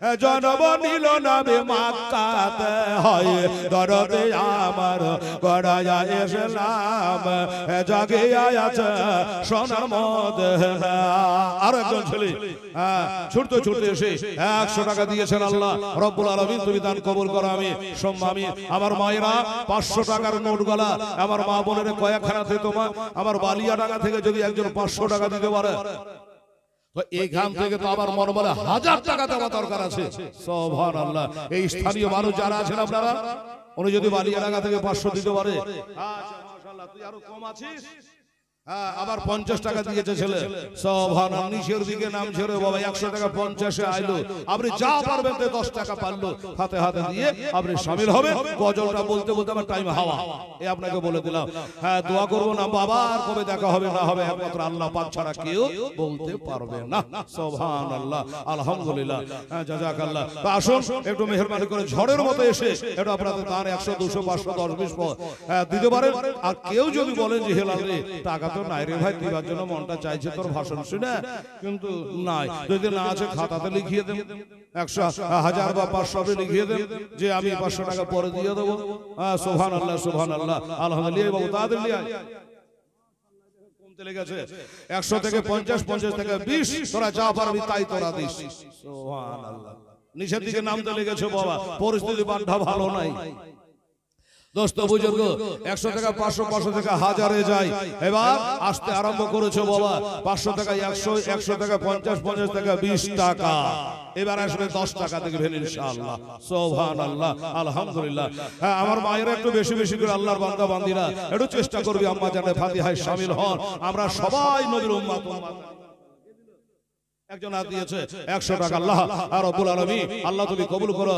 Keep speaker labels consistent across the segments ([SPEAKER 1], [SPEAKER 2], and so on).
[SPEAKER 1] জনম নিল নাবে মাক্কাতে হয় দরদে আমার গড়ায়া এসলাম জাগিয়া আছে সোনার মদিনা। আর একজন ছেলে ছুটতে ছুটতে এসে 100 টাকা দিয়েছেন। আল্লাহ রব্বুল আলামিন তুমি দান কবুল করো। আমি সম্মামি আমার মায়েরা 500 টাকার নোট গলা আমার মা বোনের কয়েকখানা থেকে আমার বালিয়া টাকা থেকে যদি একজন 500 টাকা দিতে পারে তো এইখান থেকে তো আবার মনে বলে 1000 টাকা দেওয়া দরকার আছে। সুবহানাল্লাহ। এই স্থানীয় মানুষ যারা আছেন আপনারা উনি যদি বালিয়া টাকা থেকে 500 দিতে পারে, আচ্ছা মাশাআল্লাহ তুই আরো কম আছিস। আবার 50 টাকা দিয়েছে ছেলে। সুবহানাল্লাহ। নিচের দিকে নাম ছেড়ে বাবা 100 টাকা 50 এ আইলো। আপনি যা পারবেন 10 টাকা পারলো হাতে হাতে দিয়ে আপনি শামিল হবে। গজলটা বলতে বলতে আমার টাইম হাওয়া এই আপনাকে বলে দিলাম। হ্যাঁ দোয়া করব না বাবা আর কবে দেখা হবে না হবে একমাত্র আল্লাহ পাক ছাড়া কেউ বলতে পারবে না। সুবহানাল্লাহ আলহামদুলিল্লাহ। জাযাকাল্লাহ। তো আসুন একটু মেহেরবানি করে ঝড়ের মতো এসে এটা আপনাদের দান 100 200 500 10 20 দিতে পারেন। আর কেউ যদি বলেন যে হেলাল রে টাকা তো নাই রে ভাই দিবার জন্য মনটা চাইছে তোর ভাষণ শুনে কিন্তু নাই, যদি না আছে খাতাতে লিখিয়ে দেন 100 1000 বা 500 লিখিয়ে দেন যে আমি 500 টাকা পরে দিয়ে দেবো। সুবহানাল্লাহ সুবহানাল্লাহ আলহামদুলিল্লাহ। বাবু তাদের লিয়ে কমতে লেগেছে 100 থেকে 50 50 থেকে 20 তোরা যা পারবি তাই তোরা দিস। সুবহানাল্লাহ। নিচের দিকে নামতে লেগেছে বাবা পরিস্থিতি বান্ধা ভালো নাই। দোস্ত বুজুর্গ 100 টাকা 500 500 টাকা 1000 এ যায়। এবার আসতে আরম্ভ করেছে বাবা 500 টাকা 100 100 টাকা 50 50 টাকা 20 টাকা। এবার আসবে 10 টাকা দেখবেন ইনশাআল্লাহ। সুবহানাল্লাহ আলহামদুলিল্লাহ। হ্যাঁ আমার মায়েরা একটু বেশি বেশি করে আল্লাহর বান্দা বান্দিরা একটু চেষ্টা করবি আম্মা জানে ফাতিহায় শামিল হন। আমরা সবাই নবীর উম্মত। একজন দিয়েছে 100 টাকা। আল্লাহ রাব্বুল আলামিন আল্লাহ তুমি কবুল করো।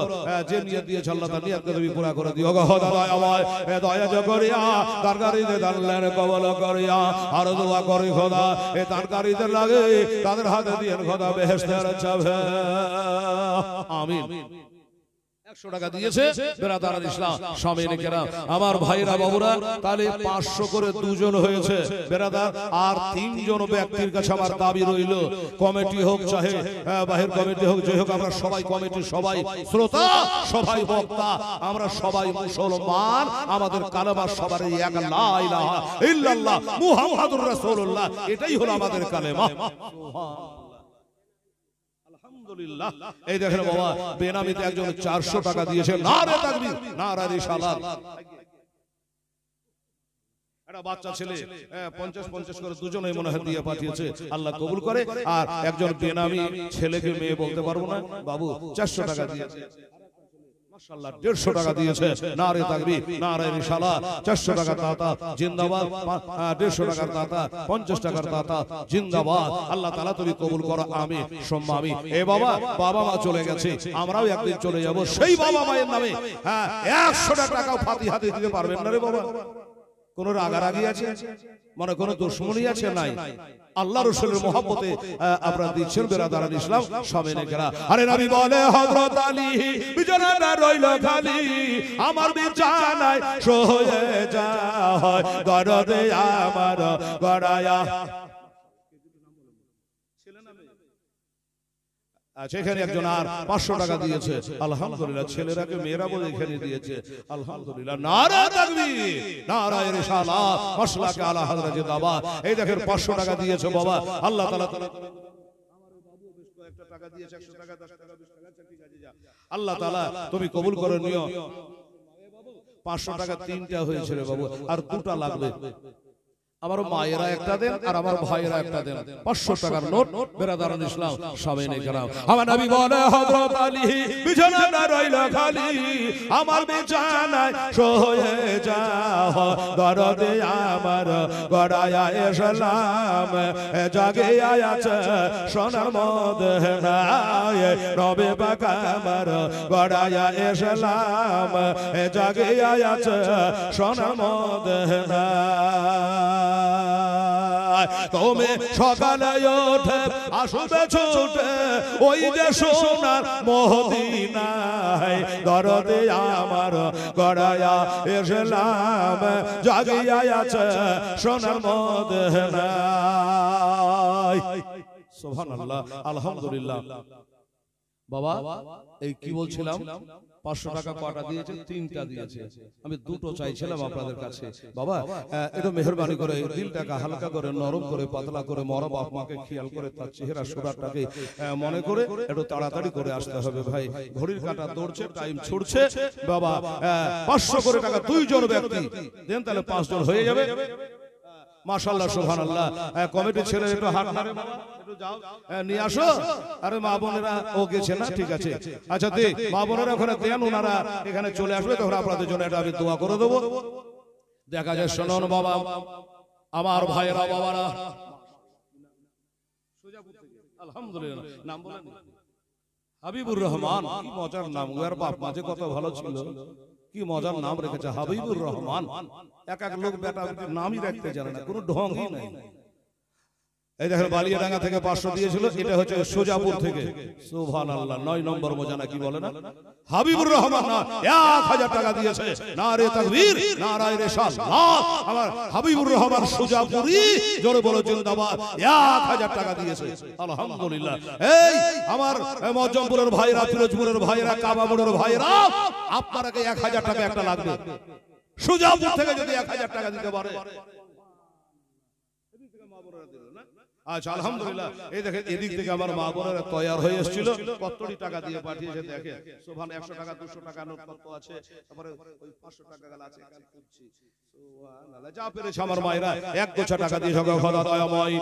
[SPEAKER 1] যে নিয়ত দিয়েছে আল্লাহ তার নিয়তকে তুমি পুরা করে দিও গো। দয়া আমায় দয়া করিয়া দরকারিতে দানলেন কবুল করিয়া। আর দোয়া করি খোদা এই দরকারিদের লাগে তাদের হাতে দিয়ে খোদা বেহেশতের চাবে। আমিন। 100 টাকা দিয়েছে বেরাদার ইসলাম শামিল কেরাম আমার ভাইরা বাবুরা। তাহলে 500 করে দুজন হয়েছে বেরাদার। আর 3 জন ব্যক্তির কাছে আমার দাবি রইল, কমিটি হোক চাহে বাহির কমিটি হোক যে হোক, আমরা সবাই কমিটি সবাই শ্রোতা সবাই বক্তা আমরা সবাই মুসলমান। আমাদের কালেমা সবার এক লা ইলাহা ইল্লাল্লাহ মুহাম্মাদুর রাসূলুল্লাহ এটাই হলো আমাদের কালেমা। আলহামদুলিল্লাহ। এই দেখেন বাবা বেনামিতে একজন 400 টাকা দিয়েছে। নারে তাকবীর নারে রিসালাত। একটা বাচ্চা ছেলে 50 50 করে দুজনেই মনে হয় দিয়ে পাঠিয়েছে। আল্লাহ কবুল করে। আর একজন বেনামি ছেলেকে মেয়ে বলতে পারবো না বাবু 400 টাকা দিয়েছে। মাশাআল্লাহ 150 টাকা দিয়েছে। নারে তাকবীর নারে রিসালাত। 400 টাকার দাতা জিন্দাবাদ। 150 টাকার দাতা 50 টাকার দাতা জিন্দাবাদ। আল্লাহ তাআলা তুমি কবুল করো। আমি সম্মামি। এ বাবা বাবা মা চলে গেছে, আমরাও একদিন চলে যাব। সেই বাবা মায়ের নামে 100 টাকা ফাতিহা দিতে পারবেন না রে বাবা? কোন রাগারাগি আছে মানে কোন দুশমনি আছে? নাই। আল্লাহ রাসূলের মহব্বতে আপনারা দিচ্ছেন বেরাদারান ইসলাম শামিল কেরাম। আরে নবী বলে হযরত আলী বিছানা রইল খালি আমার বিছানায় শুয়ে যায় দরদে আমার গড়ায়া। সেখানে একজন আর 500 টাকা দিয়েছে। আলহামদুলিল্লাহ। ছেলেরাকে মেয়েরা বলে এখানে দিয়েছে। আলহামদুলিল্লাহ। নারে তাকবীর নারে রিসালাত মাশাআল্লাহ আলা হযরত জিন্দাবাদ। এই দেখেন 500 টাকা দিয়েছে বাবা। আল্লাহ তাআলা আমার বাবু বেশ কয়েকটা টাকা দিয়েছে 100 টাকা 10 টাকা 20 টাকা ঠিক আছে যা। আল্লাহ তাআলা তুমি কবুল করে নিও। 500 টাকা 3টা হয়েছে রে বাবু, আর 2টা লাগবে। আমার মায়েরা একটা দেন আর আমার ভাইয়েরা একটা দেন। 500 টাকার নোট বেরাদারান ইসলাম শামিল কেরাম। আমার নবী বলে হযরত আলী বিছানা রইল খালি আমার বিছানায় শুয়ে যায় দরদে আমার গড়ায়া এসলাম জাগিয়া আছে সোনার মদিনায় নবী পাক আমার গড়ায়া এসলাম জাগিয়া আছে সোনার মদিনায়। তুমি সকালে ওঠে আসবে ছুটে ওই যে সোনার মদিনায় দরদে আমার গড়ায়া এসলাম জাগিয়া আছে সোনার মদিনায়। সুবহানাল্লাহ আলহামদুলিল্লাহ। বাবা এই কি বলছিলাম 500 টাকা কটা দিয়েছে? 3টা দিয়েছে। আমি 2টো চাইছিলাম আপনাদের কাছে। বাবা একটু মেহেরবানি করে দিলটাকে হালকা করে নরম করে পাতলা করে মরা বাপ মাকে খেয়াল করে তার চেহারা সুরাটাকে মনে করে একটু তাড়াতাড়ি করে আসতে হবে ভাই। ঘড়ির কাঁটা দৌড়ছে, টাইম ছুটছে। বাবা 500 করে টাকা 2 জন ব্যক্তি দেন, তাহলে 5 জন হয়ে যাবে। মাশাআল্লাহ সুবহানাল্লাহ। কমিটির ছেলে একটু হাত নাড়ে বাবা, একটু যাও নিয়ে আসো। আরে মা বোনেরা ও গেছে না, ঠিক আছে। আচ্ছা দে মা বোনেরা ওখানে দেন, ওনারা এখানে চলে আসবে, তখন আপনাদের জন্য এটা আমি দোয়া করে দেবো। দেখা যায় শুনুন বাবা আমার ভাইরা বাবারা, আলহামদুলিল্লাহ নাম বলেন হাবিবুর রহমান। কি মজার নাম, ওর বাপ মাঝে কত ভালো ছিল, কি মজার নাম রেখেছে হাবিবুর রহমান। এক এক লোক বেটা নামই রাখতে জানে না, কোনো ঢংই নাই। এই দেখেন বালিয়াডাঙ্গা থেকে 500 দিয়েছিল, এটা হচ্ছে সোজাপুর থেকে। সুবহানাল্লাহ 9 নম্বর মোজানা কি বলে না হাবিবুর রহমান না 1000 টাকা দিয়েছে। নারে তাকবীর নারায়ে রিসালাত। আমার হাবিবুর রহমান সোজাপুরি, জোরে বলো জিন্দাবাদ। 1000 টাকা দিয়েছে আলহামদুলিল্লাহ। এই আমার মজমপুরের ভাইরা, পিরোজপুরের ভাইরা, কাবাবুরের ভাইরা, আপনারাকে 1000 টাকা একটা লাগবে। সোজাপুর থেকে যদি 1000 টাকা দিতে পারে, আচ্ছা আলহামদুলিল্লাহ। এই দেখেন এদিক থেকে আমার মা বোনেরা তৈয়ার হয়ে এসেছিল, কতটি টাকা দিয়ে পাঠিয়েছে দেখেন। সুবহান 100 টাকা 200 টাকা নোট কত আছে, তারপরে ওই 500 টাকা গেল আছে, এখানে খুঁজছি। সুবহানাল্লাহ যা পেরেছে আমার মায়েরা 1 গোছা টাকা দিয়ে সঙ্গে খোদা দয়াময়।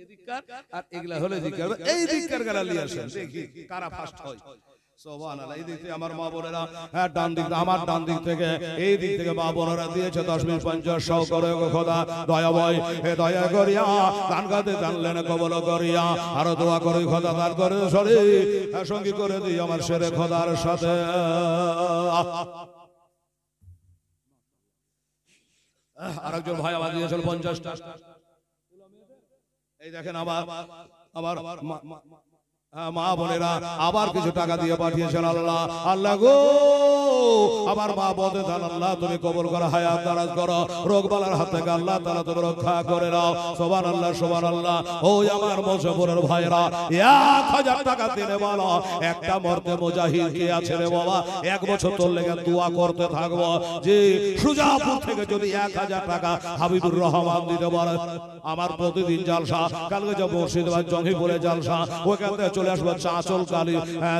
[SPEAKER 1] এদিককার আর এগুলা হলো এদিককার, এই দিককার গেলা নিয়ে আসেন, দেখি কারা ফার্স্ট হয়। সুবহানাল্লাহ। এই দিক থেকে আমার মা বোনেরা, ডান দিক আমার ডান দিক থেকে এই দিক থেকে মা বোনেরা দিয়েছে 10 মিনিট 50 100 করে খোদা দয়াময় হে দয়া করিয়া গান গাতে জানলেন কবল করিয়া, আর দোয়া করি খোদা তার করে সরি সঙ্গী করে দিই আমার শেরে খোদার সাথে। আরেকজন ভাই আমার দিয়েছিল 50 টাকা। এই দেখেন আমার মা বোনেরা আবার কিছু টাকা দিয়ে পাঠিয়েছেন। আল্লাহ আল্লাহ গো আমার মা বোনের দান আল্লাহ তুমি কবুল করো, হায়াত দারাজ করো, রোগ বালার হাত থেকে আল্লাহ তাআলা তুমি রক্ষা করে নাও। সুবহানাল্লাহ সুবহানাল্লাহ। ওই আমার মজবুরের ভাইরা 1000 টাকা দিলে বলো একটা মরতে মুজাহিদ কে আছে রে বাবা, 1 বছর তোর লেগে দোয়া করতে থাকবো যে সুজাপুর থেকে যদি 1000 টাকা হাবিবুর রহমান দিতে পারে। আমার প্রতিদিন জালসা, কালকে যাব মুর্শিদাবাদ জঙ্গিপুরে জালসা, ওখানে চলে আসবো চাঁচল কালী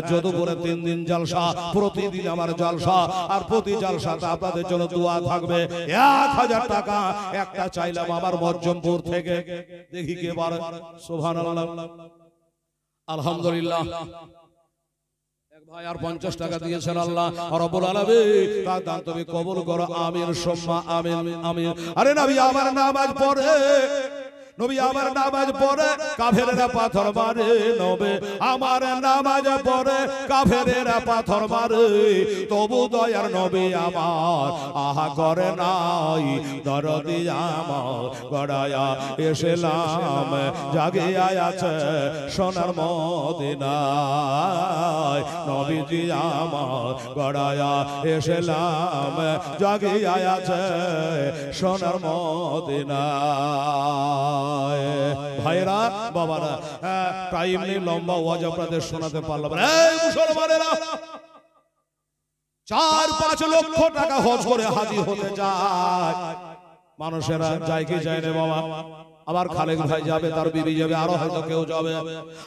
[SPEAKER 1] যদুপুরে 3 দিন জালসা, প্রতিদিন আমার জালসা, আর প্রতি জালসাতে আপনাদের জন্য দোয়া থাকবে। 1000 টাকা একটা চাইলাম আমার মজমপুর থেকে, দেখি কে পারে। সুবহানাল্লাহ আলহামদুলিল্লাহ। এক ভাই আর 50 টাকা দিয়েছেন। আল্লাহ রাব্বুল আলামিন তার দান তুমি কবুল করো, আমিন সুম্মা আমিন আমিন। আরে নবী আমার নামাজ পড়ে, নবী আমার নামাজ পড়ে কাফেরেরা পাথর মারে, নবী আমার নামাজ পড়ে কাফেরেরা পাথর মারে, তবু দয়ার নবী আমার আহা করে নাই, দরদি আমার গড়ায়া এসেলাম, জাগিয়া আছে সোনার মদিনায়, নবীজি আমার গড়ায়া এসেলাম, জাগিয়া আছে সোনার মদিনায়। ভাইরা বাবারা টাইম নেই, লম্বা ওয়াজ আপনাদের শোনাতে পারলাম না। এই মুসলমানেরা 4-5 লক্ষ টাকা হজ করে হাজির হতে যায়, মানুষেরা যায় কি যায় না বাবা। আমার খালেক ভাই যাবে, তার বিবি যাবে, আরো হয়তো কেউ যাবে।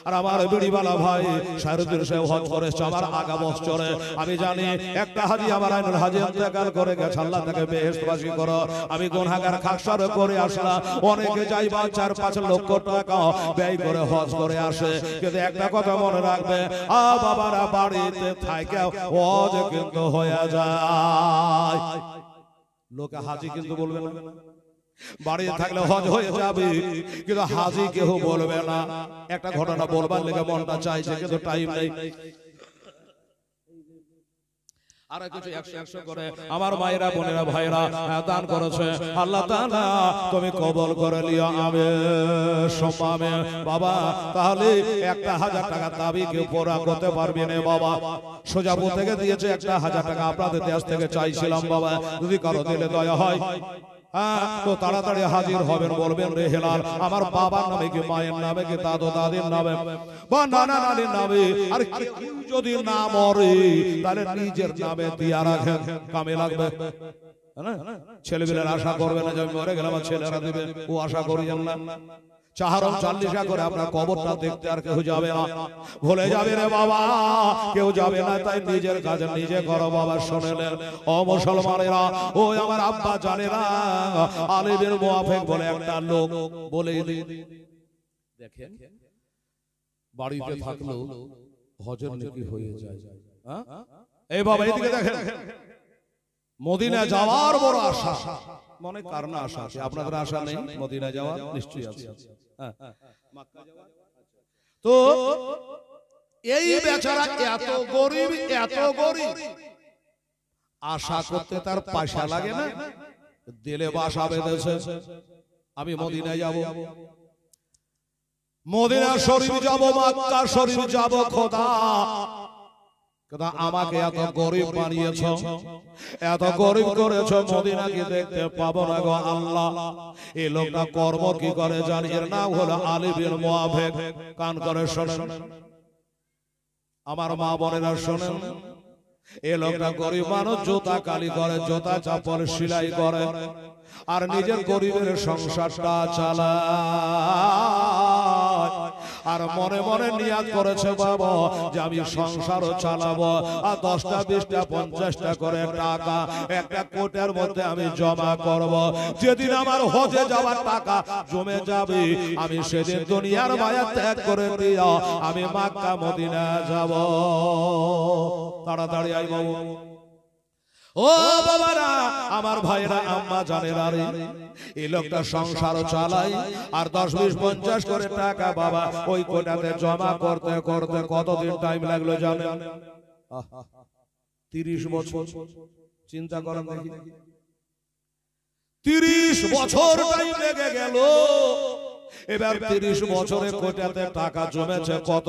[SPEAKER 1] আর আমার বিড়িওয়ালা ভাই শাহরুদ্দিন সাহেব হজ করেছে আমার আগা বছরে। আমি জানি একটা হাজি আমার আইনুল হাজি ইন্তেকাল করে গেছে, আল্লাহ তাকে বেহেশতবাসী করো। আমি গুনাহগার খাকসার করে আসলাম, অনেকে যাইবা 4-5 লক্ষ টাকা ব্যয় করে হজ করে আসে, কিন্তু একটা কথা মনে রাখবে বাবারা, বাড়িতে থাকে হজ কিন্তু হয়ে যায়। লোকে হাজি কিন্তু বলবে না, বাড়ি থাকলে হজ হয়ে যাবে, কিন্তু হাজি কেউ বলবে না। একটা ঘটনা বলবার লেগে মনটা চাইছে, কিন্তু টাইম নেই। আর কিছু 100 করে আমার মায়েরা বোনেরা ভাইরা দান করেছে, আল্লাহ তাআলা তুমি কবুল করে নিও, আমিন সুম্মা আমিন। বাবা তাহলে 1000 টাকা দাবি কেউ পুরা করতে পারবে না বাবা। সোজাপুর থেকে দিয়েছে 1000 টাকা, আপনাদের দেশ থেকে চাইছিলাম বাবা, যদি কারো দিলে দয়া হয় তো তাড়াতাড়ি হাজির হবেন, বলবেন রে হেলাল আমার বাবার নামে কি মায়ের নামে কি দাদু দাদির নামে বা নানা নানির নামে, আর কেউ যদি না মরে তাহলে নিজের নামে দিয়া রাখেন, কামে লাগবে। ছেলেবেলার আশা করবে না যে আমি মরে গেলাম আমার ছেলেরা দেবে, ও আশা করিয়েন না। চাহারম 40 করে আপনার কবরটা দেখতে আর কেউ যাবে না, ভুলে যাবে রে বাবা, কেউ যাবে না। তাই নিজের কাজ নিজে করো বাবা। শুনলেন ও মুসলমানেরা, ও আমার আব্বা জানেরা, আলিমের মুয়াফিক বলে একটা লোক বলে দেখেন বাড়িতে থাকলেও হজের নেকি হয়ে যায়। এই বাবা এদিকে দেখেন, মদিনা যাওয়ার বড় আশা, মনে কার না আশা আছে? আপনাদের আশা নেই মদিনা যাওয়ার? নিশ্চয়ই আছে। তো এই বেচারা এত গরিব, এত গরিব, আশা করতে তার পয়সা লাগে না, দিলে বাসা বেঁধেছে আমি মদিনা যাব, মদিনা শরীফ যাব, মক্কা শরীফ যাব। খোদা আমাকে এত গরিব বানিয়েছ, এত গরিব করেছ, মদিনাকে দেখতে পাবো না গো আল্লাহ। এই লোকটা কর্ম কি করে জানি, এর নাম হলো আলিমের মুয়াফিক। কান করে শোনেন আমার মা বোনেরা, শোনেন এই লোকটা গরিব মানুষ, জুতা কালি করে, জুতা চাপড় সেলাই করে, আর নিজের গরিবের সংসারটা চালায়। আর মনে মনে নিয়াত করেছে বাবা যে আমি সংসারও চালাবো, আর 10টা 20টা 50টা করে টাকা একটা কোটের মধ্যে আমি জমা করব। যেদিন আমার হজে যাওয়ার টাকা জমে যাবে, আমি সেদিন দুনিয়ার মায়া ত্যাগ করে দিয়া আমি মক্কা মদিনা যাব। তাড়াতাড়ি আই বাবু। ও বাবারা, আমার ভাইরা, আম্মা জানেরা, রে এই লোকটা সংসার চালাই, আর 10 20 50 করে টাকা বাবা ওই কোটাতে জমা করতে করতে কতদিন টাইম লাগলো জানেন? 30 বছর। চিন্তা করেন দেখি, 30 বছর টাইম লেগে গেল। এবার 30 বছরে কোটাতে টাকা জমেছে কত?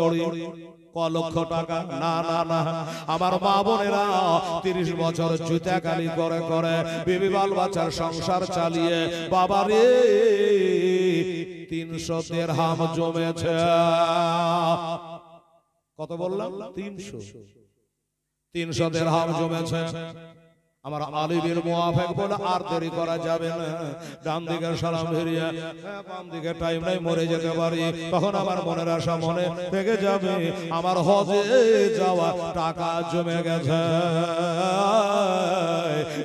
[SPEAKER 1] ক লক্ষ টাকা? না না না, আমার মা বোনেরা 30 বছর জুতা কালি করে করে বিবি বাল বাচ্চার সংসার চালিয়ে বাবা রে 300 দিরহাম জমেছে। কত বললাম? 300 দিরহাম জমেছে। আমার আলিমের মুয়াফিক বলে আর দেরি করা যাবে না, ডান দিকে সালাম ফিরিয়ে বাম দিকে টাইম নাই, মরে যেতে পারি। তখন আমার মনের আশা মনে থেকে যাবে, আমার হজে যাওয়া টাকা জমে গেছে,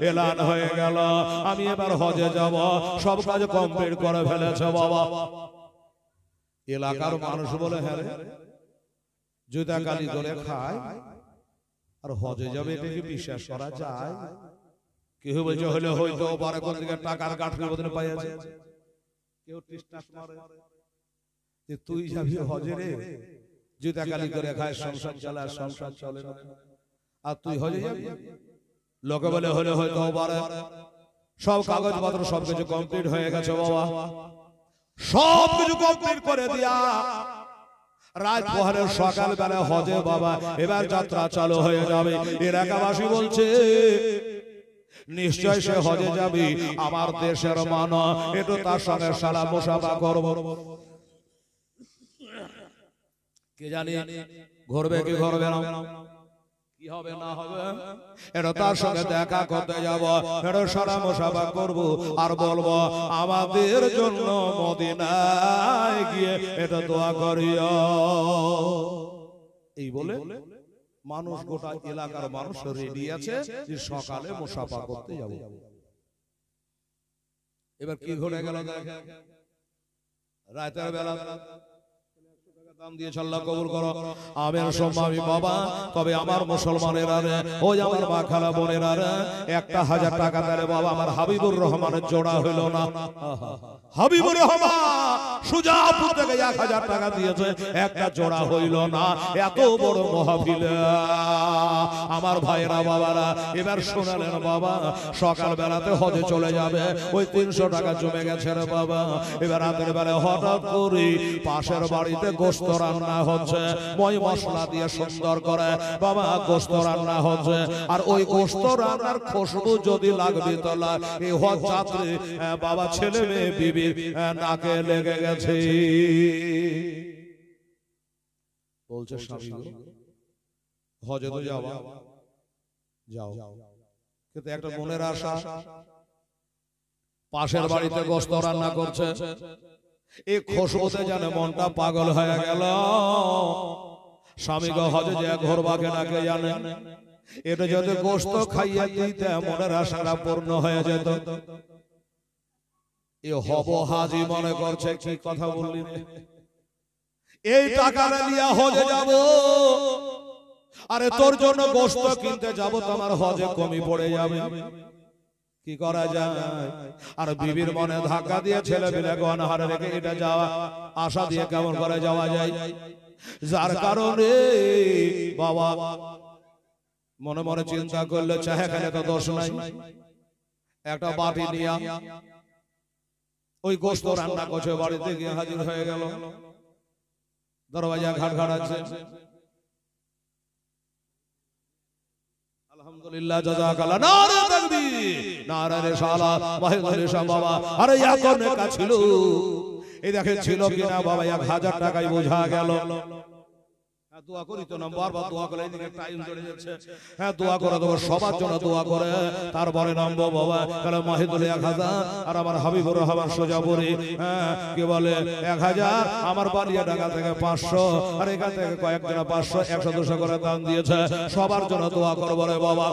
[SPEAKER 1] এলান হয়ে গেল, আমি এবার হজে যাব, সব কাজ কমপ্লিট করে ফেলেছে বাবা। এলাকার মানুষ বলে হ্যাঁ জুতা কালি করে খায় আর হজে যাবে, এটা কি বিশ্বাস করা যায়? কেউ বলছে হলে হয়তো পারে, কোন দিকে টাকার গাঁঠের বদলে পাই আছে, কেউ টিস্টাস মারে যে তুই যাবি হজে রে, জুতা কালি করে খায়, সংসার চালায়, সংসার চলে না, আর তুই হজে যাবি? লোকে বলে হলে হয়তো পারে, সব কাগজপত্র সবকিছু কমপ্লিট হয়ে গেছে বাবা, সবকিছু কমপ্লিট করে দিয়া রাত পহরের সকাল বেলা হজে বাবা এবার যাত্রা চালু হয়ে যাবে। এলাকাবাসী বলছে নিশ্চয় সে হজে যাবে, আমার দেশের মান, একটু তার সঙ্গে সালাম মুসাফা করব। কে জানি ঘুরবে কি ঘুরবে না, কি হবে না হবে, এটা তার সঙ্গে দেখা করতে যাব, এটা সালাম মুসাফা করব, আর বলবো আমাদের জন্য মদিনায় গিয়ে এটা দোয়া করিও। এই বলে মানুষ, গোটা এলাকার মানুষ রেডি আছে যে সকালে মুসাফা করতে যাব। এবার কি ঘটে গেল দেখেন, রাতের বেলা দাম দিয়ে আল্লাহ কবুল করো, আমিন সম্মামি বাবা। তবে আমার মুসলমানেরা রে, ওই আমার মা খালা বোনেরা রে, 1000 টাকা দিলে বাবা আমার হাবিবুর রহমানের জোড়া হইল না। হাবিবুর রহমান সুজাপুর থেকে 1000 টাকা দিয়েছে, একটা জোড়া হইল না। এত বড় মাহফিল আমার ভাইরা বাবারা এবার শোনালেন বাবা, সকাল বেলাতে হজে চলে যাবে, ওই 300 টাকা জমে গেছে রে বাবা। এবার রাতের বেলা হঠাৎ করে পাশের বাড়িতে গোশত রান্না হচ্ছে, মই মশলা দিয়ে সুন্দর করে বাবা গোস্ত রান্না হচ্ছে। আর ওই গোস্ত রান্নার খুশবু যদি লাগবে তোলা এই হজ যাত্রী বাবা ছেলে মেয়ে বিবি নাকে লেগে গেছে। বলছে স্বামী হজে তো যাওয়া, যাও, কিন্তু একটা মনের আশা, পাশের বাড়িতে গোস্ত রান্না করছে, এই খুশবুতে যেন মনটা পাগল হয়ে গেল। স্বামী গো হজে যে ঘোরবাকে নাকে জানে, এটা যদি গোস্ত খাইয়ে দিতে মনের আশাটা পূর্ণ হয়ে যেত। এ হব হাজি মনে করছে কি কথা বললি, এই টাকাটা নিয়ে হজে যাব, আরে তোর জন্য গোস্ত কিনতে যাব, তোমার হজে কমি পড়ে যাবে, কি করা যায়? আর বিবির মনে ধাক্কা দিয়ে ছেলে মিলে গণহারে রেখে এটা যাওয়া আশা দিয়ে কেমন করে যাওয়া যায়? যার কারণে বাবা মনে মনে চিন্তা করলে চাহে খেলে তো দোষ নাই, একটা বাটি নিয়ে ওই গোস্ত রান্না করছে, বাড়িতে গিয়ে হাজির হয়ে গেল। দরওয়াজা ঘাট ঘাড়াচ্ছে, আলহামদুলিল্লাহ জাযাকাল্লাহ, নারে তাকবীর, নারে রিসালাত, ওয়াহিদুল ইসলাম বাবা। আরে ইয়াকর নেকা ছিল, এই দেখে ছিল কিনা বাবা 1000 টাকায় বোঝা গেল। দোয়া করি তো না, বারবার দোয়া করে এদিকে টাইম চলে যাচ্ছে। হ্যাঁ দোয়া করে দেবো, সবার জন্য দোয়া করে তারপরে নামবো বাবা। তাহলে মাহিদুল 1000 আর আমার হাবিবুর রহমান সোজাপুরি কি বলে 1000, আমার বালিয়া ডাঙ্গা থেকে 500, আর এখান থেকে কয়েকজন 500 100 200 করে দান দিয়েছে। সবার জন্য দোয়া করবো রে বাবা।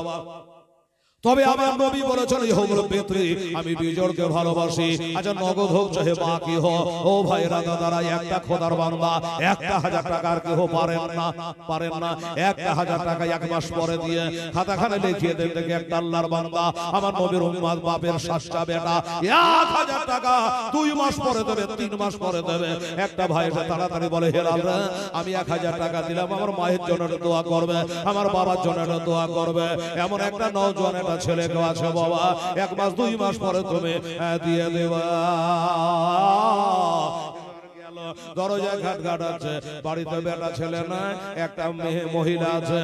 [SPEAKER 1] তবে আমার নবী বলেছেন ইহমুল ফিতরি, আমি বিজয়কে ভালোবাসি। আচ্ছা নগদ হোক চাহে বাকি হোক, ও ভাই রাজা দ্বারা একটা খোদার বান্দা 1000 টাকার কেহ পারেন না, পারেন না। 1000 টাকা এক মাস পরে দিয়ে খাতাখানে লিখিয়ে দেন দেখে একটা আল্লাহর বান্দা আমার নবীর উম্মত বাপের সাতটা বেটা 1000 টাকা 2 মাস পরে দেবে, 3 মাস পরে দেবে। একটা ভাই এসে তাড়াতাড়ি বলে হেলাল রে আমি 1000 টাকা দিলাম, আমার মায়ের জন্য দোয়া করবে, আমার বাবার জন্য দোয়া করবে। এমন একটা নওজোয়ান ছেলে কেউ আছে বাবা, 1 মাস 2 মাস পরে তুমি দিয়ে দেবা। দরজা ঘাট ঘাট আছে, বাড়িতে বেটা ছেলে নাই, একটা মেয়ে মহিলা আছে,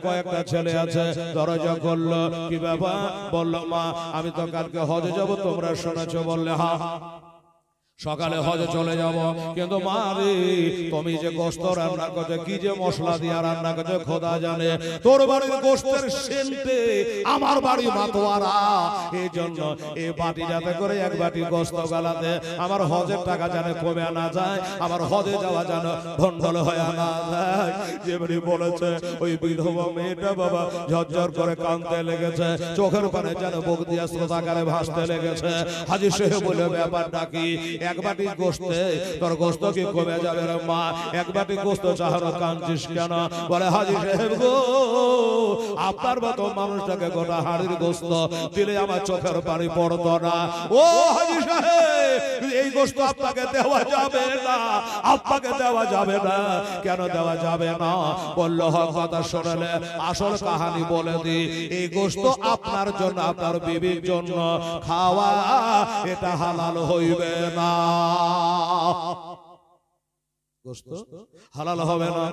[SPEAKER 1] কয়েকটা ছেলে আছে। দরজা করলো, কি ব্যাপার? বললো মা আমি তো কালকে হজে যাব, তোমরা শুনেছো? বললে হ্যাঁ সকালে হজে চলে যাব, কিন্তু মা রে তুমি যে গোস্ত রান্না করছো, কি যে মশলা দিয়ে রান্না করছো খোদা জানে, তোর বাড়ির গোস্তের সেন্টে আমার বাড়ি মাতোয়ারা। এই জন্য এই বাটি যাতে করে 1 বাটি গোস্ত গালাতে আমার হজের টাকা জানে কমে না যায়, আমার হজে যাওয়া যেন ভন্ডল হয়ে না যায়। যেমনি বলেছে ওই বিধবা মেয়েটা বাবা ঝরঝর করে কাঁদতে লেগেছে, চোখের পানে যেন বুক দিয়া স্রোতাকারে ভাসতে লেগেছে। হাজী সাহেব বলে ব্যাপারটা কি? 1 বাটি গোস্তে তোর গোস্ত কি কমে যাবে রে মা? 1 বাটি গোস্ত চাহারো কাঁদছিস কেন? বলে হাজী সাহেব গো আপনার মতো মানুষটাকে গোটা হাড়ির গোস্ত দিলে আমার চোখের পানি পড়তো না। ও হাজী সাহেব এই গোস্ত আপনাকে দেওয়া যাবে না, আপনাকে দেওয়া যাবে না। কেন দেওয়া যাবে না? বলল কথা শোনালে আসল কাহিনী বলে দি। এই গোস্ত আপনার জন্য, আপনার বিবির জন্য খাওয়া, এটা হালাল হইবে না, গোস্ত হালাল হবে না।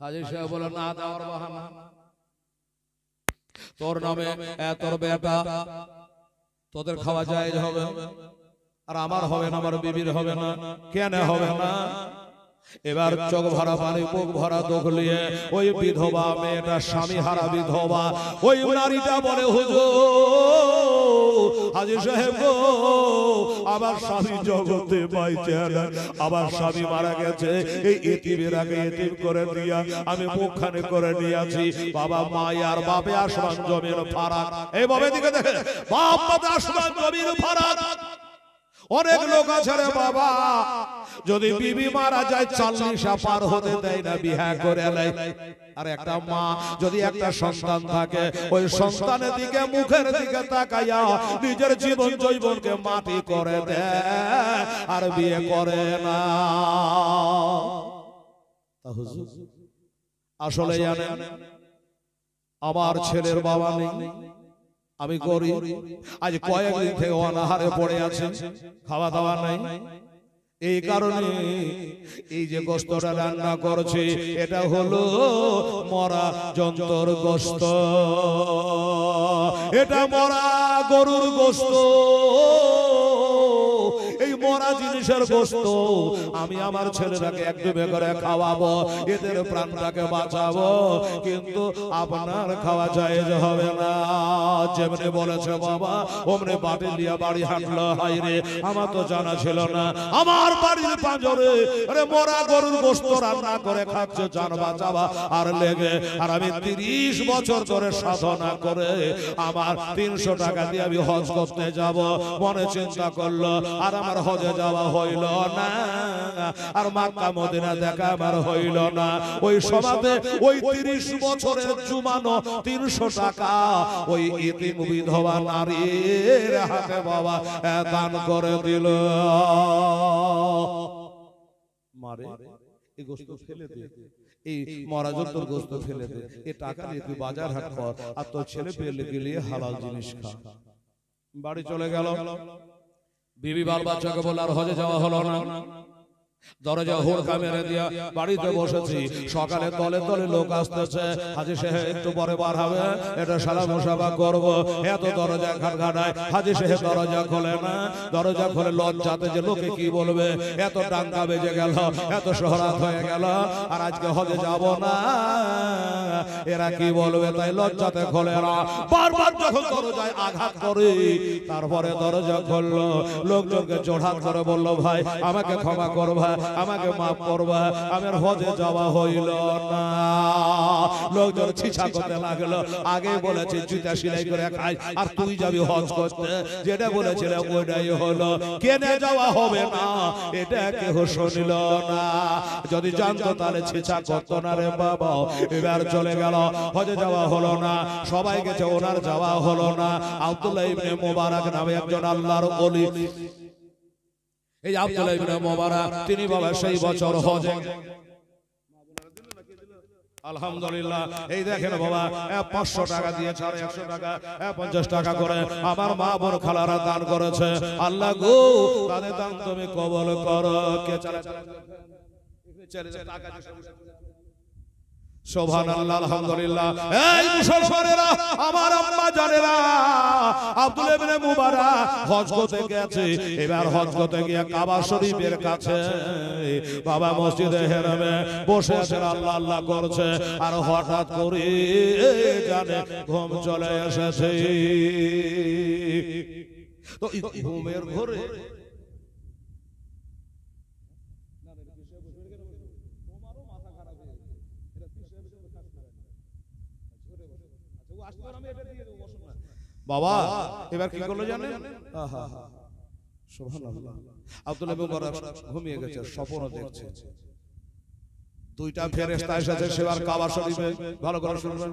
[SPEAKER 1] হাজী সাহেব বলে না দেওয়ার বাহানা, তোর নামে তোর বেটা তোদের খাওয়া জায়েজ হবে, আর আমার হবে না, আমার বিবির হবে না। কেন হবে না? এবার চোখ ভরা পানি, বুক ভরা দুঃখ নিয়ে ওই বিধবা মেয়েটা, স্বামী হারা বিধবা, ওই নারীটা বলে হুজুর হাজী সাহেব গো আমার স্বামী জগতে বাইচে না, আমার স্বামী মারা গেছে, এই এতিমের আগে এতিম করে দিয়া আমি মুখখানে করে নিয়েছি। বাবা মা আর বাপে আসমান জমির ফারাক। এই বাবা দিকে দেখে, বাপ মা আসমান জমির ফারাক। অনেক লোক আছে রে বাবা, যদি বিবি মারা যায় 40 পার হতে দেয় না, বিয়ে করে নেয়। আর একটা মা যদি একটা সন্তান থাকে, ওই সন্তানের দিকে মুখের দিকে তাকাইয়া নিজের জীবন জৈবনকে মাটি করে দেয়, আর বিয়ে করে না। আসলে জানেন আমার ছেলের বাবা নেই, আমি গরিব, আজ কয়েকদিন থেকে অনাহারে পড়ে আছে, খাওয়া দাওয়া নাই। এই কারণে এই যে গোশতটা রান্না করছি এটা হলো মরা জন্তুর গোশত, এটা মরা গরুর গোশত। এই মরা জিনিসের গোশত আমি আমার ছেলেটাকে একদমে করে খাওয়াবো, এদের প্রাণটাকে বাঁচাবো, কিন্তু আপনার খাওয়া জায়েজ হবে না। যেমনি বলেছে বাবা ওমনে বাটি দিয়ে বাড়ি হাঁটলো। হাই রে, আমার তো জানা ছিল না আমার বাড়ির পাঁজরে আরে মরা গরুর গোশত রান্না করে খাচ্ছে জান বাঁচাবা আর লেগে। আর আমি 30 বছর ধরে সাধনা করে আমার 300 টাকা দিয়ে আমি হজ করতে যাব, মনে চিন্তা করলো আর আমার হজে যাওয়া হইল না, আর মক্কা মদিনা দেখা আমার হইল না। ওই সমাজে ওই 30 বছরের জুমানো 300 টাকা ওই ইতিম বিধবা নারীর হাতে বাবা দান করে দিল। মারে এই গোশত ফেলে দে, এই মরা জন্তুর গোশত ফেলে দে, এই টাকা দিয়ে তুই বাজার হাট কর আর তোর ছেলে পেলে গেলে হালাল জিনিস খা। বাড়ি চলে গেল। বিবি বাল বাচ্চাকে বলে আর হজে যাওয়া হলো না। দরজা হুড়কা মেরে দিয়া বাড়িতে বসেছি। সকালে তলে তলে লোক আসতেছে, হাজী সাহেব একটু পরে বার হবে, এটা সালাম মুসাফা করব। এত দরজা খটখটায়, হাজী সাহেব দরজা খোলে না। দরজা খোলে লজ্জাতে যে লোকে কি বলবে, এত টাঙ্কা বেজে গেল, এত শহরাত হয়ে গেল, আর আজকে হজে যাব না, এরা কি বলবে, তাই লজ্জাতে খোলে না। বারবার যখন দরজায় আঘাত করে তারপরে দরজা খুললো। লোকজনকে জোড়হাত করে বলল, ভাই আমাকে ক্ষমা করবা, আমাকে মাফ করবা, আমার হজে যাওয়া হইল না। লোকজন ছিছা করতে লাগলো, আগে বলেছে জুতা সেলাই করে খাই আর তুই যাবি হজ করতে, যেটা বলেছিল ওইটাই হলো, কেনে যাওয়া হবে না এটা কেউ শুনিল না। যদি জানতো তাহলে ছিছা করতো না রে বাবা। এবার চলে গেল, হজে যাওয়া হলো না, সবাই গেছে ওনার যাওয়া হলো না। আব্দুল্লাহ ইবনে মুবারক নামে একজন আল্লাহর ওলি, এই আব্দুল্লাহ ইবনে মুবারক তিনি বাবা সেই বছর হজে। আলহামদুলিল্লাহ। এই দেখেন বাবা 500 টাকা দিয়েছে, আর 100 টাকা 50 টাকা করে আমার মা বোন খালারা দান করেছে। আল্লাহ গো তাদের দান তুমি কবুল করো। কে চালা টাকা সুবহানাল্লাহ, আলহামদুলিল্লাহ। এই মুসলমানেরা, আমার আম্মা জানেরা, আব্দুল্লাহ ইবনে মুবারক হজ করতে গেছে। এবার হজ করতে গিয়ে কাবা শরীফের কাছে বাবা মসজিদে হেরামে বসে আছেন, আল্লাহ আল্লাহ করছে, আর হঠাৎ করে জানে ঘুম চলে এসেছে। তো ঘুমের ঘরে বাবা এবার কি করলো জানেন? সুবহানাল্লাহ। আব্দুল্লাহ ইবনে মুবারক ঘুমিয়ে গেছে, স্বপ্ন দেখছে। দুইটা ফেরেশতা এসেছে সেবার কাবা শরীফে, ভালো করে শুনবেন।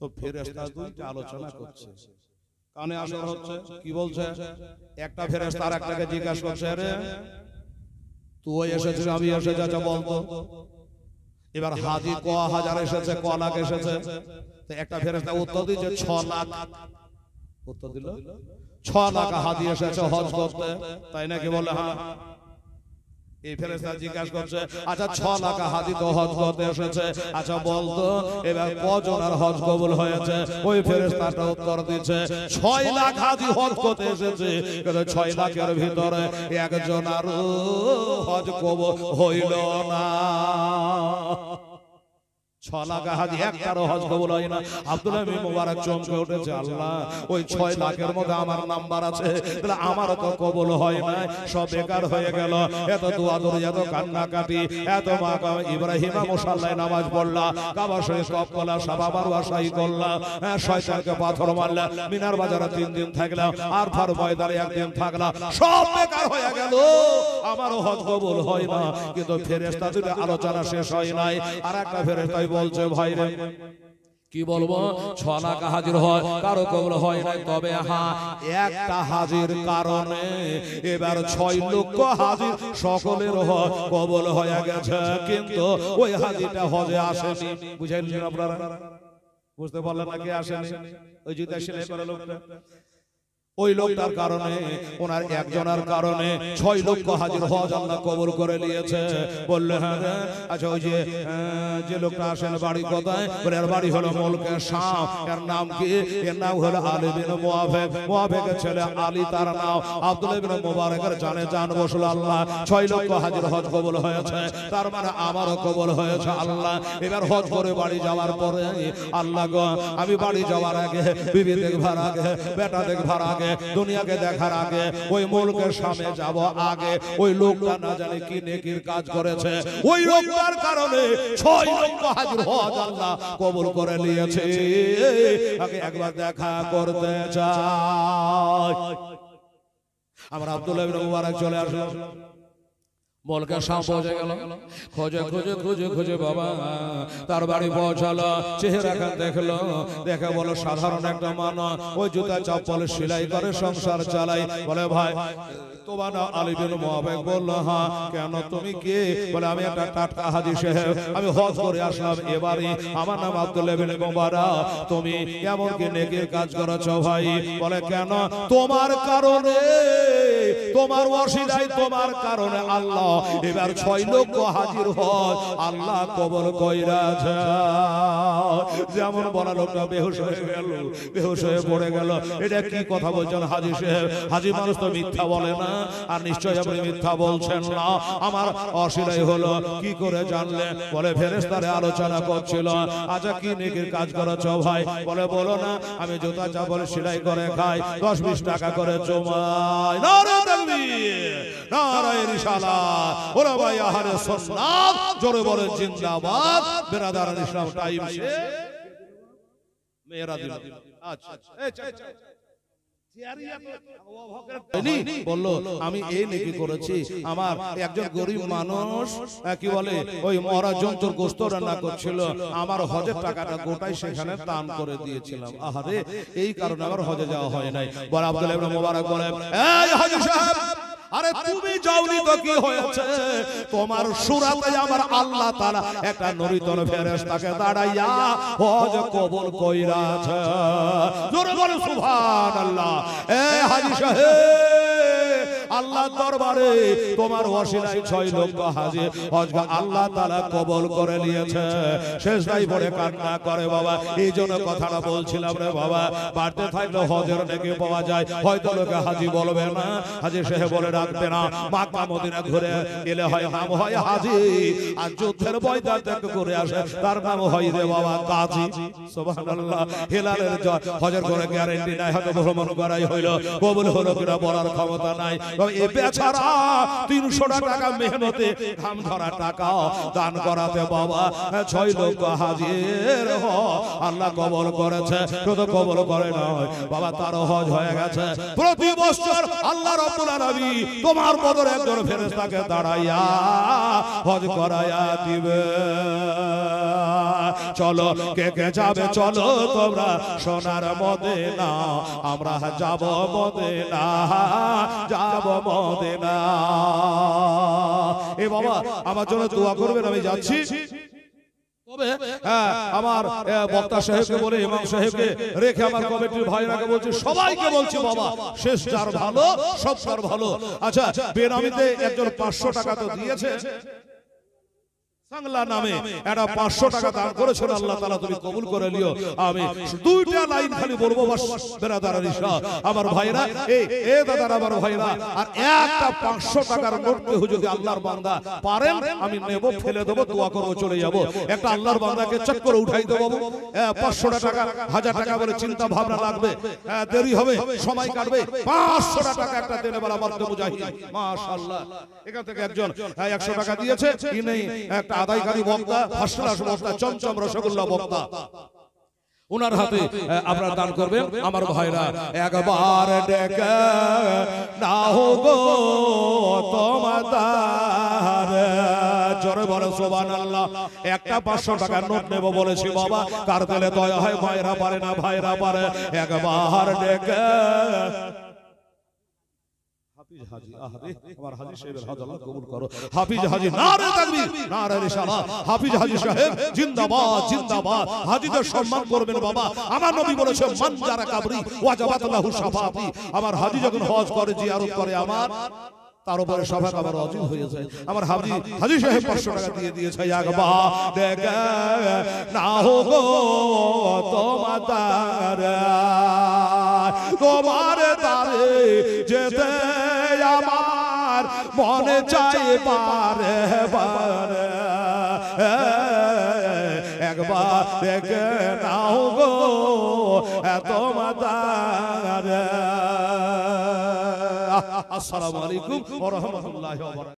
[SPEAKER 1] তো ফেরেশতা দুইটা আলোচনা করছে, কানে আসর হচ্ছে। কি বলছে? একটা ফেরেশতা আর একটাকে জিজ্ঞাসা করছে, আরে তুই এসেছিস আমি এসেছি, আচ্ছা বলতো এবার হাজী ক হাজার এসেছে, ক লাখ এসেছে? তো একটা ফেরেশতা উত্তর দিয়েছে 6 লাখ। উত্তর দিল 6 লাখ হাজী এসেছে হজ করতে, তাই নাকি? বলে হ্যাঁ। এই ফেরেশতা জিজ্ঞাসা করছে, আচ্ছা 6 লাখ হাজী তো হজ করতে এসেছে, আচ্ছা বলতো এবার কজনের হজ কবুল হয়েছে? ওই ফেরেশতাটা উত্তর দিচ্ছে 6 লাখ হাজী হজ করতে এসেছে, কিন্তু 6 লাখের ভিতরে একজনের হজ কবুল হইল না। 6 লাখ হাজী একটারও হজ কবুল হয় না। আব্দুল্লাহ ইবনে মুবারক চমকে উঠেছে, আল্লাহ ওই 6 লাখের মধ্যে আমার নাম্বার আছে, তাহলে আমারও তো কবুল হয় না, সব বেকার হয়ে গেল। এত দোয়া দরুদ, এত কান্নাকাটি, এত মাকাম ইব্রাহিমা মুসাল্লায় নামাজ পড়লা, কাবা শরীফ তওয়াফ করলা, সাফা মারওয়া সাই করলা, শয়তানকে পাথর মারলা, মিনার বাজারে 3 দিন থাকলাম, আর ফার ময়দানে 1 দিন থাকলাম, সব বেকার হয়ে গেল, আমারও হজ কবুল হয় না। কিন্তু ফেরেশতা দুটো আলোচনা শেষ হয় নাই। আর একটা ফেরেশতা বলছে, ভাই রে কি বলবো, 6 লাখ হাজির হয়, কারো কবুল হয় নাই, তবে হ্যাঁ একটা হাজির কারণে এবার 6 লক্ষ হাজির সকলের কবুল হয়ে গেছে, কিন্তু ওই হাজিটা হজে আসেনি। বুঝাইলেন আপনারা? বুঝতে পারলেন নাকি? আসেনি। ওই জুতা সেলাই করা লোকটা, ওই লোকটার কারণে ওনার একজনের কারণে 6 লক্ষ হাজির হজ আল্লাহ কবুল করে নিয়েছে। বললে হ্যাঁ আচ্ছা ওই যে লোকটা আসেন বাড়ি কোথায়? বলে এর বাড়ি হলো মুলকে শাম। এর নাম কি? এর নাম হলো আলী বিন মুআফিক। মুআফিকের ছেলে আলী তার নাম। আব্দুল্লাহ ইবনে মুবারকের জানে জান বসল আল্লাহ 6 লক্ষ হাজির হজ কবুল হয়েছে। তার মানে আমারও কবুল হয়েছে আল্লাহ। এবার হজ করে বাড়ি যাওয়ার পরে আল্লাহ গো আমি বাড়ি যাওয়ার আগে বিবি দেখবার আগে বেটা দেখবার আগে দুনিয়াকে দেখার আগে ওই মুলকের সামনে যাব আগে ওই লোকটা না জানে কি নেকির কাজ করেছে ওই লোকটার কারণে 6 লক্ষ হাজির হজ আল্লাহ কবুল করে নিয়েছে। আগে একবার দেখা করতে চাই। আমরা আব্দুল্লাহ ইবনে মুবারক চলে আসলো মুলকে শাম পৌঁছে গেল। খোঁজে খুঁজে খুঁজে খুঁজে বাবা তার বাড়ি পৌঁছালো। চেহারা দেখলো, দেখে বলো সাধারণ একটা মানুষ, ওই জুতা চপ্পল সেলাই করে সংসার চালাই। বলে ভাই তোমার নাম আলী বিন মুআফিক? বললো হ্যাঁ। কেন তুমি কে? বলে আমি একটা টাটকা হাজী সাহেব, আমি হজ করে আসলাম এবারে, আমার নাম আব্দুল্লাহ বিন মুবারক। তুমি এমন কি নেকির কাজ করেছো ভাই? বলে কেন? তোমার কারণে, তোমার ওসিলায়, তোমার কারণে আল্লাহ এবার 6 লক্ষ হাজির হজ আল্লাহ কবুল কইরাছে। যেমন বলা লোকটা বেহুশ হয়ে গেল, বেহুশ হয়ে পড়ে গেল। এটা কি কথা বলছেন হাজী সাহেব? হাজী মানুষ তো মিথ্যা বলে না, আর নিশ্চয়ই আপনি মিথ্যা বলছেন না। আমার অশিলাই হলো কি করে জানলেন? বলে ফেরেশতারে আলোচনা করছিল। আচ্ছা কি নেকির কাজ করেছো ভাই? বলে বলো না, আমি জুতা চাপল সেলাই করে খাই, 10-20 টাকা করে জমাই। নারে তাকবীর, নারে রিসালাত, ওরে ভাই আহলে সুন্নাত জোরে বলে জিন্দাবাদ। বেরাদারান ইসলাম টাইম সে মেরা দিল। আচ্ছা বললো আমি এই নেকি করেছি। আমার একজন গরিব মানুষ কি বলে ওই মরা জন্তুর গোশত রান্না করছিল, আমার হজের টাকাটা গোটাই সেখানে দান করে দিয়েছিলাম। আহারে এই কারণে আমার হজে যাওয়া হয় নাই। বলে আব্দুল্লাহ ইবনে মুবারক বলে এই হাজী সাহেব, আরে তুমি যাওনি তো কি হয়েছে? তোমার সূরাতে আমার আল্লাহ তাআলা একটা নূতন ফেরেশতাকে দাঁড়াইয়া হজ কবুল কইরাছে। জোরে বলো সুবহানাল্লাহ। এ হাজী সাহেব, আল্লাহর দরবারে তোমার ওসিলায় 6 লক্ষ হাজির হজ আল্লাহ তাআলা কবুল করে নিয়েছে। শেষদাই পড়ে কান্না করে বাবা। এই জন্য কথাটা বলছিলাম রে বাবা, বাড়তে থাকলে হজের নেকি পাওয়া যায়। হয়তো লোকে হাজী বলবে না, হাজী সাহেব বলে রাখবে না। মক্কা মদিনা ঘুরে এলে হয় নাম হয় হাজী, আর যুদ্ধের ময়দান থেকে ঘুরে আসে তার নাম হয় রে বাবা কাজী। সুবহানাল্লাহ। হেলালের হজের করে গ্যারান্টি নাই, হয়তো ভ্রমণ করাই হইলো, কবুল হলো কিনা বলার ক্ষমতা নাই। এ বেচারা 300 টাকা মেহনতে ঘাম ধরা টাকা দান করাতে বাবা 6 লক্ষ হাজির আল্লাহ কবুল করেছে। শুধু কবুল করে নয় বাবা, তার হজ হয়ে গেছে। প্রতি বছর আল্লাহ রাব্বুল আলামিন তোমার বদর একজন ফেরেশতাকে দাঁড়াইয়া হজ করাইয়া দিবে। চলো কে কে যাবে? চলো তোমরা সোনার মদিনা, আমরা যাব মদিনা, যাব মদিনা। এ বাবা আমার জন্য দোয়া করবেন, আমি যাচ্ছি। তবে আমার বক্তা সাহেবকে বলে, ইমাম সাহেবকে রেখে আমার কমিটির ভাইরাকে বলছি, সবাইকে বলছি বাবা শেষ যার ভালো সব তার ভালো। আচ্ছা বেনামিতে একজন 500 টাকা তো দিয়েছে, সাংলা নামে এটা 500 টাকা দান করেছেন। আল্লাহ তাআলা তুমি কবুল করে নিও। আমি দুইটা লাইন খালি বলবো বাস। বেরাদারান ইসলাম আমার ভাইরা, এ দাদারা আমার ভাইরা, আর একটা 500 টাকার নোট কেউ যদি আল্লাহর বান্দা পারেন আমি নেব, ফেলে দেব, দোয়া করব, চলে যাব। একটা আল্লাহর বান্দাকে চেক করে উঠাই দেব। 500 টাকা 1000 টাকা বলে চিন্তা ভাবনা লাগবে, দেরি হবে, সময় কাটবে। 500 টাকা একটা দেনে বলা মারতে মুজাহিদ মাশাআল্লাহ। এখান থেকে একজন 100 টাকা দিয়েছে, ইনি একটা আদায়কারী বক্তা, ফার্স্ট ক্লাস বক্তা, চমচম রসগোল্লা বক্তা, উনার হাতে আপনারা দান করবেন। আমার ভাইরা একবার ডেকে নাও গো তোমার, জোরে বলো সুবহানাল্লাহ। একটা 500 টাকার নোট নেব বলেছি বাবা, কার দিলে দয়া হয়? ভাইরা পারে না, ভাইরা পারে। একবার ডেকে হাজি আহারে আমার হাজি সাহেবের হজ আল্লাহ কবুল করো। হাফিজ হাজি নারে তাকবীর নারে রিসালাত। হাফিজ হাজি সাহেব জিন্দাবাদ জিন্দাবাদ। হাজিদের সম্মান করবেন বাবা। আমার নবী বলেছে মান যারা কাবরি ওয়াজাবাত লাহু শাফাআতি। আমার হাজি যখন হজ করে জিয়ারত করে আমার তার উপরে সভা আবার অজিব হয়ে যায়। আমার হাজি সাহেব 500 টাকা দিয়ে দিয়েছে। একবার দেখে না গো তোমার তারে যেতে আমার মনে চাই বারে বারে। একবার দেখে নাও গো তোমার তারে। আসসালামু আলাইকুম ওয়া রাহমাতুল্লাহি ওয়া বারাকাতুহু।